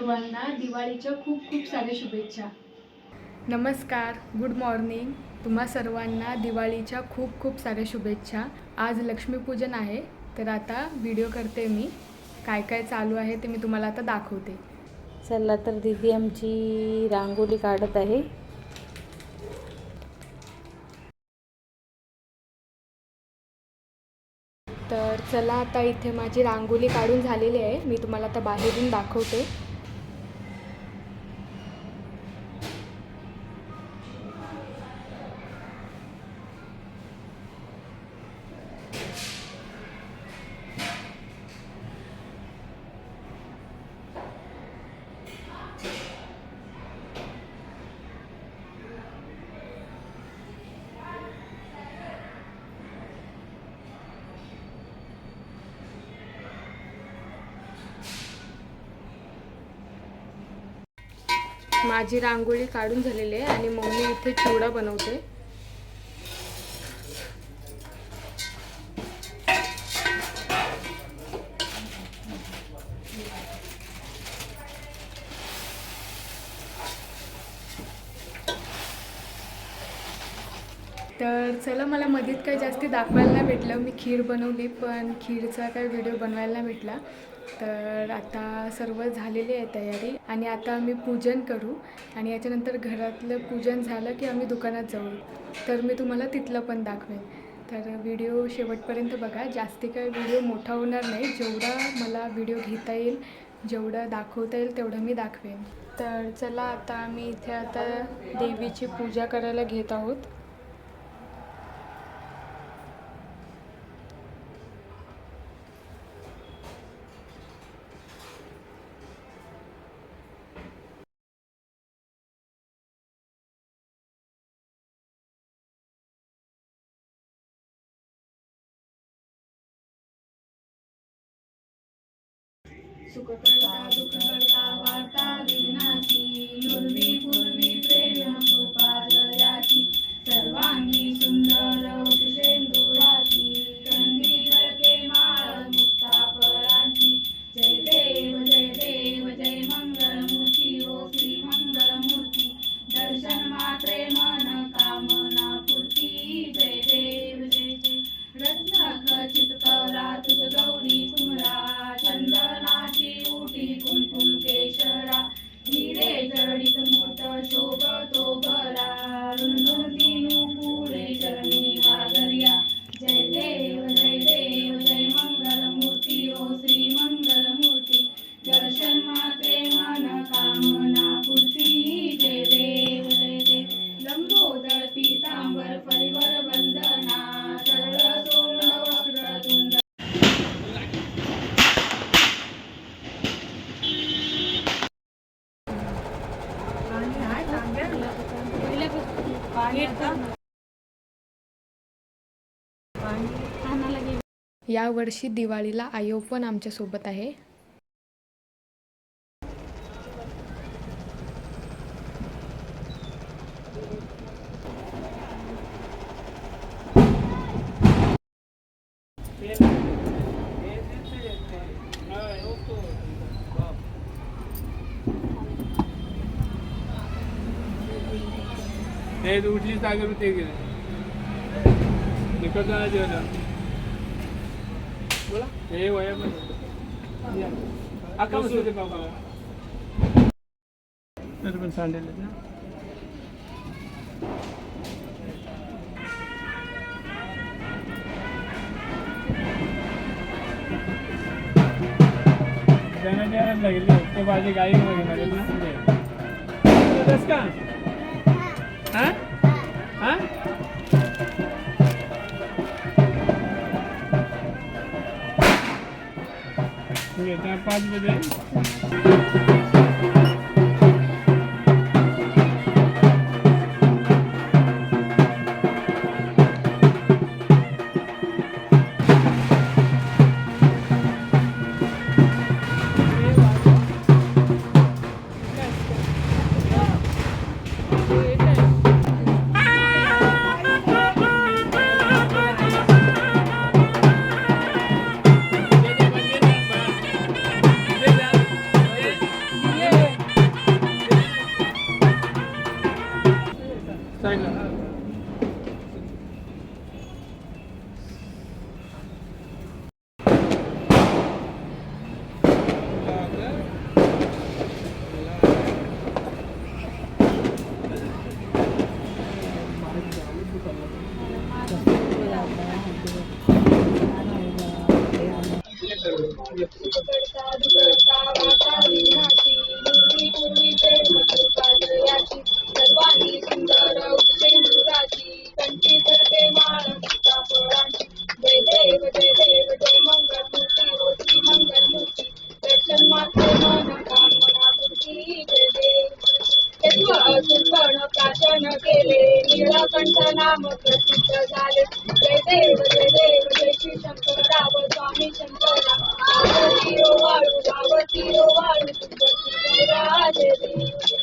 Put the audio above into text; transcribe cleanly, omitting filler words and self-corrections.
सर्वांना दिवाळीच्या खूप खूप साऱ्या शुभेच्छा. नमस्कार, गुड मॉर्निंग. तुम्हा सर्वांना दिवाळीच्या खूप खूप साऱ्या शुभेच्छा. आज लक्ष्मीपूजन आहे, तर आता व्हिडिओ करते मी. काय काय चालू आहे ते मी तुम्हाला आता दाखवते. चला तर दीदी आमची रांगोळी काढत आहे. तर चला आता इथे माझी रांगोळी काढून झालेली आहे. मी तुम्हाला आता बाहेरून दाखवते. माझी रांगोळी काढून झालेली आहे आणि मम्मी इथे चिवडा बनवते. तर चला, मला मध्येच काही जास्ती दाखवायला नाही भेटलं. मी खीर बनवली, पण खीरचा काही व्हिडिओ बनवायला नाही भेटला. तर आता सर्व झालेली आहे तयारी आणि आता आम्ही पूजन करू आणि याच्यानंतर घरातलं पूजन झालं की आम्ही दुकानात जाऊ. तर मी तुम्हाला तिथलं पण दाखवेन. तर व्हिडिओ शेवटपर्यंत बघा. जास्ती काही व्हिडिओ मोठा होणार नाही. जेवढा मला व्हिडिओ घेता येईल, जेवढं दाखवता येईल तेवढं मी दाखवेन. तर चला, आता आम्ही इथे आता देवीची पूजा करायला घेत आहोत. सुखकर्ता दुःखकर्ता वार्ता विघ्नाची, नुर्वी पूर्वी प्रेम कृपा जयाची, सर्वांगी सुंदर शेंदुराची, कंदी गळके माळ मुक्ता फळांची. जय देव जय मंगलमूर्ती ओ श्री मंगलमूर्ती, दर्शन मात्रे मन कामना पूर्ती. जय देव जय रत्न खचित कौला तुझ गौरी कुमरा, चंदनाची उटी कुंकुम केशरा, हिरे जडित मूर्त शोभतो बरा, रुंदुंदी नुपुरे चरणी वागर्या. जय देव जय मंगलमूर्ती ओ श्री मंगलमूर्ती, दर्शन मात्रे मन कामना पूर्ती. जय देव लंबोदर पीतांबर परिवर वंदना, सरळ सोंड वक्रतुंड. या वर्षी दिवाळीला आयो पण आमच्या सोबत आहे. ते उठली जागे ते गेले निकटला जेवण बोला हे वयामध्ये अक्का बसू दे बाबा. तर पण सांडेल ना ज्याला लागेल ते माझी गाई वगैरे ना का हाँ हाँ ठीक है 5 बजे करता दुकडता वाटा विघ्नाची पूर्वी पूर्वी प्रेम कृपा जयाची सर्वांनी सुंदर उच्चेंदुराची कंठी धरते माळ सीता फळांची जय देव जय देव जय मंगलमूर्ती होती मंगलमूर्ती दर्शन मात्र मन कामना पूर्ती जय देव सुपर्ण प्राशन केले नीळकंठ नाम प्रसिद्ध झाले जय देव जय श्री शंकरा व स्वामी शंकरा गावती वाळू तुझ राजे देव